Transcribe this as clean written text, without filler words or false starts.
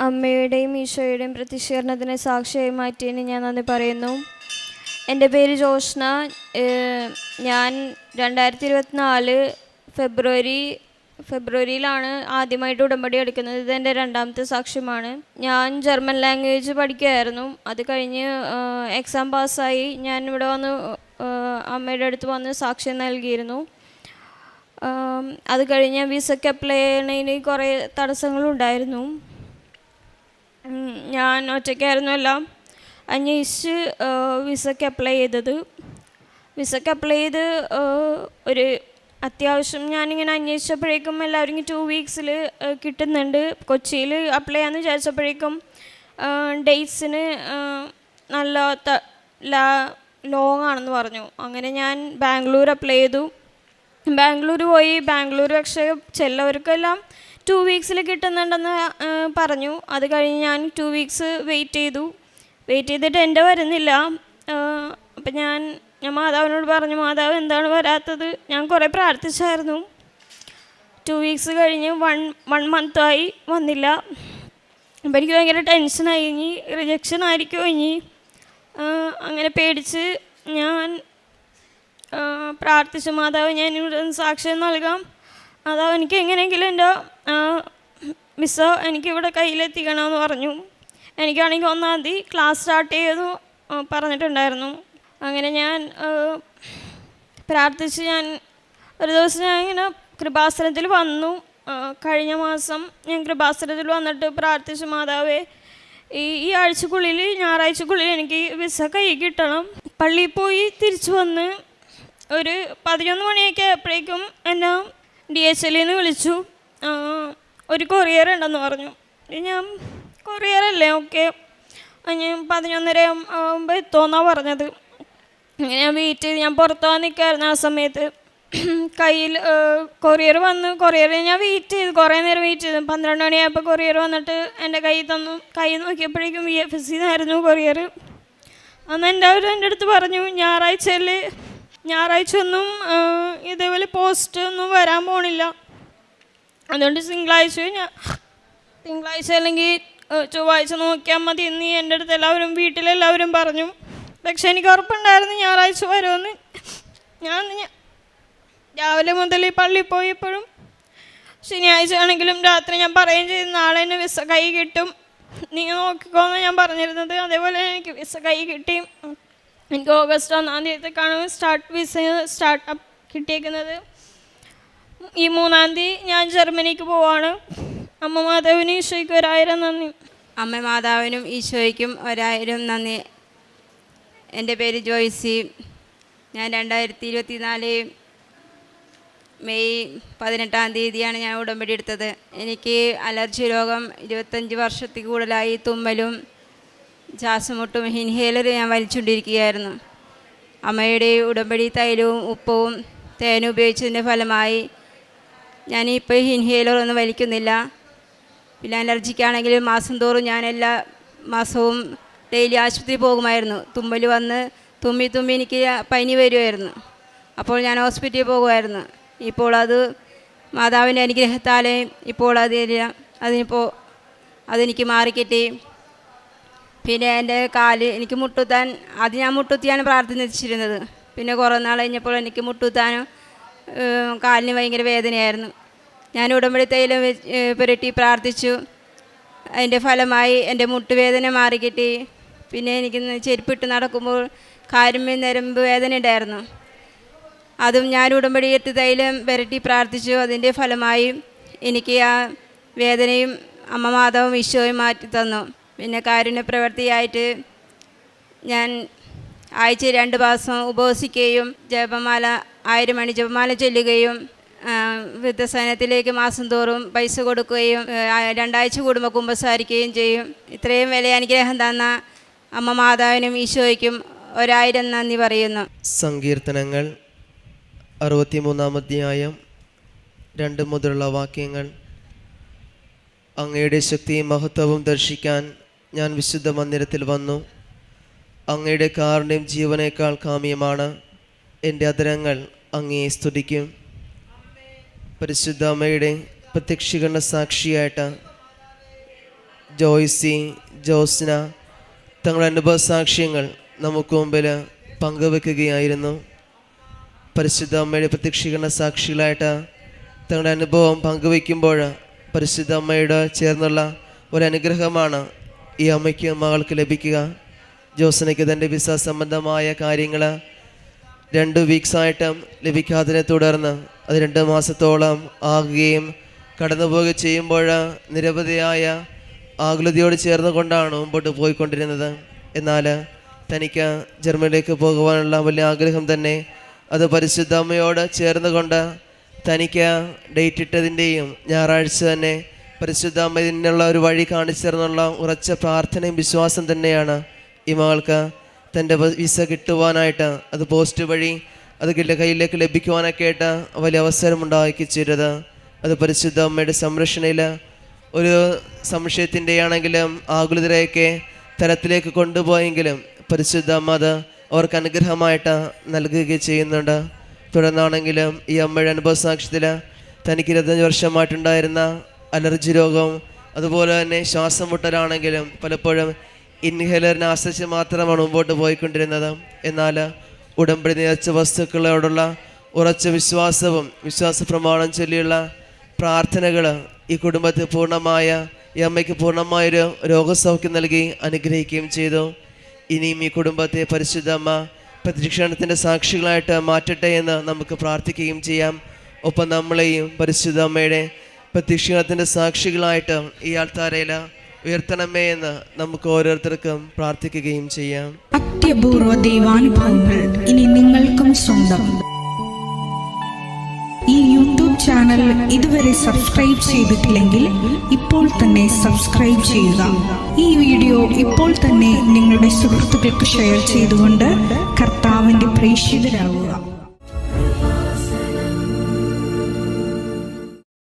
അമ്മയുടെയും ഈശോയുടെയും പ്രതിഷേധത്തിന് സാക്ഷിയായി മാറ്റിയതിന് ഞാൻ നന്ദി പറയുന്നു. എൻ്റെ പേര് ജോഷ്ന. ഞാൻ 2024 ഫെബ്രുവരിയിലാണ് ആദ്യമായിട്ട് ഉടമ്പടി എടുക്കുന്നത്. ഇതെൻ്റെ രണ്ടാമത്തെ സാക്ഷ്യമാണ്. ഞാൻ ജർമ്മൻ ലാംഗ്വേജ് പഠിക്കുകയായിരുന്നു. അത് കഴിഞ്ഞ് എക്സാം പാസ്സായി ഞാൻ ഇവിടെ വന്ന് അമ്മയുടെ അടുത്ത് വന്ന് സാക്ഷ്യം നൽകിയിരുന്നു. അത് കഴിഞ്ഞ് വിസയ്ക്ക് അപ്ലൈ ചെയ്യുന്നതിന് കുറേ തടസ്സങ്ങളുണ്ടായിരുന്നു. ഞാൻ ഒറ്റയ്ക്കായിരുന്നു എല്ലാം അന്വേഷിച്ച് വിസയ്ക്ക് അപ്ലൈ ചെയ്തത്. വിസയ്ക്ക് അപ്ലൈ ചെയ്ത് ഒരു അത്യാവശ്യം ഞാനിങ്ങനെ അന്വേഷിച്ചപ്പോഴേക്കും എല്ലാവരും 2 വീക്സിൽ കിട്ടുന്നുണ്ട്. കൊച്ചിയിൽ അപ്ലൈ ചെയ്യാമെന്ന് വിചാരിച്ചപ്പോഴേക്കും ഡേറ്റ്സിന് നല്ല ലോങ് ആണെന്ന് പറഞ്ഞു. അങ്ങനെ ഞാൻ ബാംഗ്ലൂർ അപ്ലൈ ചെയ്തു. ബാംഗ്ലൂർ പോയി. ബാംഗ്ലൂർ പക്ഷേ ചിലവർക്കെല്ലാം 2 വീക്സിൽ കിട്ടുന്നുണ്ടെന്ന് പറഞ്ഞു. അത് കഴിഞ്ഞ് ഞാൻ 2 വീക്സ് വെയിറ്റ് ചെയ്തിട്ട് എൻ്റെ വരുന്നില്ല. അപ്പം ഞാൻ മാതാവിനോട് പറഞ്ഞു, മാതാവ് എന്താണ് വരാത്തത്? ഞാൻ കുറേ പ്രാർത്ഥിച്ചായിരുന്നു. 2 വീക്സ് കഴിഞ്ഞ് 1 മന്തായി വന്നില്ല. അപ്പം എനിക്ക് ഭയങ്കര ടെൻഷനായി. ഇനി റിജക്ഷൻ ആയിരിക്കുമോ ഇനി? അങ്ങനെ പേടിച്ച് ഞാൻ പ്രാർത്ഥിച്ചു, മാതാവ് ഞാൻ ഇവിടെ സാക്ഷ്യം നൽകാം, മാതാവ് എനിക്ക് എങ്ങനെയെങ്കിലും എൻ്റെ വിസ എനിക്കിവിടെ കയ്യിലെത്തിക്കണമെന്ന് പറഞ്ഞു. എനിക്കാണെങ്കിൽ 1-ാം തീയതി ക്ലാസ് സ്റ്റാർട്ട് ചെയ്തു പറഞ്ഞിട്ടുണ്ടായിരുന്നു. അങ്ങനെ ഞാൻ പ്രാർത്ഥിച്ച് ഞാൻ ഒരു ദിവസം ഞാൻ ഇങ്ങനെ കൃപാസനത്തിൽ വന്നു. കഴിഞ്ഞ മാസം ഞാൻ കൃപാസനത്തിൽ വന്നിട്ട് പ്രാർത്ഥിച്ചു, മാതാവേ ഈ ആഴ്ചക്കുള്ളിൽ ഞായറാഴ്ചക്കുള്ളിൽ എനിക്ക് വിസ കൈ കിട്ടണം. പള്ളിയിൽ പോയി തിരിച്ചു വന്ന് ഒരു 11 മണിയൊക്കെ ആയപ്പോഴേക്കും എന്നെ DHL നിന്ന് വിളിച്ചു. ഒരു കൊറിയർ ഉണ്ടെന്ന് പറഞ്ഞു. ഞാൻ കൊറിയറല്ലേ, ഓക്കെ, ഞാൻ 11:30 ആകുമ്പോൾ എത്തുമെന്നാണ് പറഞ്ഞത്. അങ്ങനെ ഞാൻ വെയിറ്റ് ചെയ്ത് ഞാൻ പുറത്തു പോകാൻ നിൽക്കായിരുന്നു. ആ സമയത്ത് കയ്യിൽ കൊറിയർ വന്നു. കൊറിയർ ഞാൻ വെയിറ്റ് ചെയ്തു, കുറേ നേരം വെയിറ്റ് ചെയ്തു. 12 മണിയായപ്പോൾ കൊറിയർ വന്നിട്ട് എൻ്റെ കയ്യിൽ തന്നു. കൈ നോക്കിയപ്പോഴേക്കും VFC എന്നായിരുന്നു കൊറിയർ. അന്ന് എൻ്റെ അടുത്ത് പറഞ്ഞു, ഞായറാഴ്ച ഒന്നും ഇതേപോലെ പോസ്റ്റ് ഒന്നും വരാൻ പോണില്ല, അതുകൊണ്ട് തിങ്കളാഴ്ച അല്ലെങ്കിൽ ചൊവ്വാഴ്ച നോക്കിയാൽ മതി എന്ന് എൻ്റെ അടുത്ത് വീട്ടിലെല്ലാവരും പറഞ്ഞു. പക്ഷെ എനിക്ക് ഉറപ്പുണ്ടായിരുന്നു ഞായറാഴ്ച വരുമെന്ന്. ഞാൻ രാവിലെ മുതൽ ഈ പള്ളിയിൽ പോയപ്പോഴും ശനിയാഴ്ച ആണെങ്കിലും രാത്രി ഞാൻ പറയുകയും ചെയ്തു, നാളെ തന്നെ വിസ കൈ കിട്ടും, നീ നോക്കിക്കോന്ന് ഞാൻ പറഞ്ഞിരുന്നത്. അതേപോലെ എനിക്ക് വിസ കൈ കിട്ടി. എനിക്ക് ഓഗസ്റ്റ് 1-ാം തീയതിക്കാണ് വിസ സ്റ്റാർട്ടപ്പ് കിട്ടിയേക്കുന്നത്. ഈ 3-ാം തീയതി ഞാൻ ജർമ്മനിക്ക് പോവാണ്. അമ്മ മാതാവിനും ഈശോയ്ക്കും 1000 നന്ദി. അമ്മ മാതാവിനും ഈശോയ്ക്കും 1000 നന്ദി. എൻ്റെ പേര് ജോയ്സി. ഞാൻ 2024 മെയ് 18-ാം തീയതിയാണ് ഞാൻ ഉടമ്പടി എടുത്തത്. എനിക്ക് അലർജി രോഗം 25 വർഷത്തിൽ കൂടുതലായി. തുമ്മലും ശ്വാസമുട്ടും ഇൻഹേലർ ഞാൻ വലിച്ചുകൊണ്ടിരിക്കുകയായിരുന്നു. അമ്മയുടെ ഉടമ്പടി തൈലവും ഉപ്പവും തേനും ഉപയോഗിച്ചതിൻ്റെ ഫലമായി ഞാനിപ്പോൾ ഇൻഹേലർ ഒന്നും വലിക്കുന്നില്ല. പിന്നെ അലർജിക്കാണെങ്കിൽ മാസം തോറും ഞാൻ എല്ലാ മാസവും ഡെയിലി ആശുപത്രി പോകുമായിരുന്നു. തുമ്മൽ വന്ന് തുമ്മി എനിക്ക് പനി വരുമായിരുന്നു. അപ്പോൾ ഞാൻ ഹോസ്പിറ്റലിൽ പോകുമായിരുന്നു. ഇപ്പോൾ അത് മാതാവിൻ്റെ അനുഗ്രഹത്താലേ ഇപ്പോൾ അതെനിക്ക് മാറിക്കിട്ടി. പിന്നെ എൻ്റെ കാല് എനിക്ക് മുട്ടുത്താൻ, ആദ്യം ഞാൻ മുട്ടുത്തിയാണ് പ്രാർത്ഥിച്ചിരുന്നത്. പിന്നെ കുറേ നാൾ കഴിഞ്ഞപ്പോൾ എനിക്ക് മുട്ടുത്താനും കാലിന് ഭയങ്കര വേദനയായിരുന്നു. ഞാൻ ഉടമ്പടി തൈലം പുരട്ടി പ്രാർത്ഥിച്ചു. അതിൻ്റെ ഫലമായി എൻ്റെ മുട്ടുവേദന മാറിക്കിട്ടി. പിന്നെ എനിക്ക് ചെരുപ്പിട്ട് നടക്കുമ്പോൾ കാലുമ്മേൽ ഞരമ്പ് വേദന ഉണ്ടായിരുന്നു. അതും ഞാൻ ഉടമ്പടി എടുത്ത് തൈലം പുരട്ടി പ്രാർത്ഥിച്ചു. അതിൻ്റെ ഫലമായി എനിക്ക് ആ വേദനയും അമ്മ മാതാവും ഈശോയും മാറ്റി തന്നു. പിന്നെ കാരുണ്യ പ്രവൃത്തിയായിട്ട് ഞാൻ ആഴ്ചയിൽ 2 മാസം ഉപവസിക്കുകയും 1000 മണി ജപമാല ചൊല്ലുകയും വൃദ്ധസദനത്തിലേക്ക് മാസം തോറും പൈസ കൊടുക്കുകയും 2 ആഴ്ച കൂടുമ്പോൾ കുമ്പസാരിക്കുകയും ചെയ്യും. ഇത്രയും വലിയ അനുഗ്രഹം തന്ന അമ്മ മാതാവിനും ഈശോയ്ക്കും 1000 നന്ദി പറയുന്നു. സങ്കീർത്തനങ്ങൾ 63-ാം അധ്യായം 2 മുതലുള്ള വാക്യങ്ങൾ. അങ്ങയുടെ ശക്തിയും മഹത്വവും ദർശിക്കാൻ ഞാൻ വിശുദ്ധ മന്ദിരത്തിൽ വന്നു. അങ്ങയുടെ കാരുണ്യം ജീവനേക്കാൾ കാമ്യമാണ്. എൻ്റെ അധരങ്ങൾ അങ്ങയെ സ്തുതിക്കും. പരിശുദ്ധ അമ്മയുടെ പ്രത്യക്ഷീകരണ സാക്ഷിയായിട്ട് ജോയ്സി, ജോസ്ന തങ്ങളുടെ അനുഭവ സാക്ഷ്യങ്ങൾ നമുക്ക് മുമ്പിൽ പങ്കുവെക്കുകയായിരുന്നു. പരിശുദ്ധ അമ്മയുടെ പ്രത്യക്ഷീകരണ സാക്ഷികളായിട്ട് തങ്ങളുടെ അനുഭവം പങ്കുവയ്ക്കുമ്പോൾ പരിശുദ്ധ അമ്മയുടെ ചേർന്നുള്ള ഒരു അനുഗ്രഹമാണ് ഈ അമ്മയ്ക്ക് മകൾക്ക് ലഭിക്കുക. ജോസനയ്ക്ക് തൻ്റെ വിസ സംബന്ധമായ കാര്യങ്ങൾ 2 വീക്സായിട്ടും ലഭിക്കാത്തതിനെ തുടർന്ന് അത് 2 മാസത്തോളം ആകുകയും കടന്നു പോവുകയും ചെയ്യുമ്പോൾ നിരവധിയായ ആകുലതയോട് ചേർന്നുകൊണ്ടാണ് മുമ്പോട്ട് പോയിക്കൊണ്ടിരുന്നത്. എന്നാൽ തനിക്ക് ജർമ്മനിയിലേക്ക് പോകുവാനുള്ള വലിയ ആഗ്രഹം തന്നെ അത് പരിശുദ്ധ അമ്മയോട് ചേർന്നുകൊണ്ട് തനിക്ക് ഡേറ്റ് ഇട്ടതിൻ്റെയും ഞായറാഴ്ച തന്നെ പരിശുദ്ധ അമ്മ ഇതിനുള്ള ഒരു വഴി കാണിച്ചു തരുന്നുള്ള ഉറച്ച പ്രാർത്ഥനയും വിശ്വാസം തന്നെയാണ് ഈ മകൾക്ക് തൻ്റെ വിസ കിട്ടുവാനായിട്ട് അത് പോസ്റ്റ് വഴി അത് കയ്യിലേക്ക് ലഭിക്കുവാനൊക്കെ ആയിട്ട് വലിയ അവസരം ഉണ്ടാക്കിച്ചേരുന്നത്. അത് പരിശുദ്ധ അമ്മയുടെ സംരക്ഷണയിൽ ഒരു സംശയത്തിൻ്റെ ആണെങ്കിലും ആകുലതരെയൊക്കെ തലത്തിലേക്ക് കൊണ്ടുപോയെങ്കിലും പരിശുദ്ധ അമ്മ അത് അവർക്ക് അനുഗ്രഹമായിട്ട് നൽകുകയും ചെയ്യുന്നുണ്ട്. തുടർന്നാണെങ്കിലും ഈ അമ്മയുടെ അനുഭവ സാക്ഷ്യത്തിൽ തനിക്ക് 25 വർഷമായിട്ടുണ്ടായിരുന്ന അലർജി രോഗം, അതുപോലെ തന്നെ ശ്വാസം മുട്ടലാണെങ്കിലും പലപ്പോഴും ഇൻഹേലറിനെ ആശ്രയിച്ച് മാത്രമാണ് മുമ്പോട്ട് പോയിക്കൊണ്ടിരുന്നത്. എന്നാൽ ഉടമ്പടി നേർച്ച വസ്തുക്കളോടുള്ള ഉറച്ച വിശ്വാസവും വിശ്വാസ പ്രമാണം ചൊല്ലിയുള്ള പ്രാർത്ഥനകൾ ഈ കുടുംബത്തിൽ പൂർണ്ണമായ ഈ അമ്മയ്ക്ക് പൂർണ്ണമായൊരു രോഗസൗഖ്യം നൽകി അനുഗ്രഹിക്കുകയും ചെയ്തു. ഇനിയും ഈ കുടുംബത്തെ പരിശുദ്ധ അമ്മ പ്രത്യക്ഷണത്തിൻ്റെ സാക്ഷികളായിട്ട് മാറ്റട്ടെ എന്ന് നമുക്ക് പ്രാർത്ഥിക്കുകയും ചെയ്യാം. ഒപ്പം നമ്മളെയും പരിശുദ്ധ അമ്മയുടെ പ്രത്യക്ഷണത്തിൻ്റെ സാക്ഷികളായിട്ട് ഈ ആൾത്താരയിൽ ഉയർത്തണമേ എന്ന് നമുക്ക് ഓരോരുത്തർക്കും പ്രാർത്ഥിക്കുകയും ചെയ്യാം. അത്യപൂർവ ദൈവാനുഭവങ്ങൾ ഇനി നിങ്ങൾക്കും സ്വന്തം. ഈ യൂട്യൂബ് ചാനൽ ഇതുവരെ സബ്സ്ക്രൈബ് ചെയ്തിട്ടില്ലെങ്കിൽ ഇപ്പോൾ തന്നെ സബ്സ്ക്രൈബ് ചെയ്യുക. ഈ വീഡിയോ ഇപ്പോൾ തന്നെ നിങ്ങളുടെ സുഹൃത്തുക്കൾക്ക് ഷെയർ ചെയ്തുകൊണ്ട് കർത്താവിൻ്റെ പ്രേക്ഷിതരാകുക.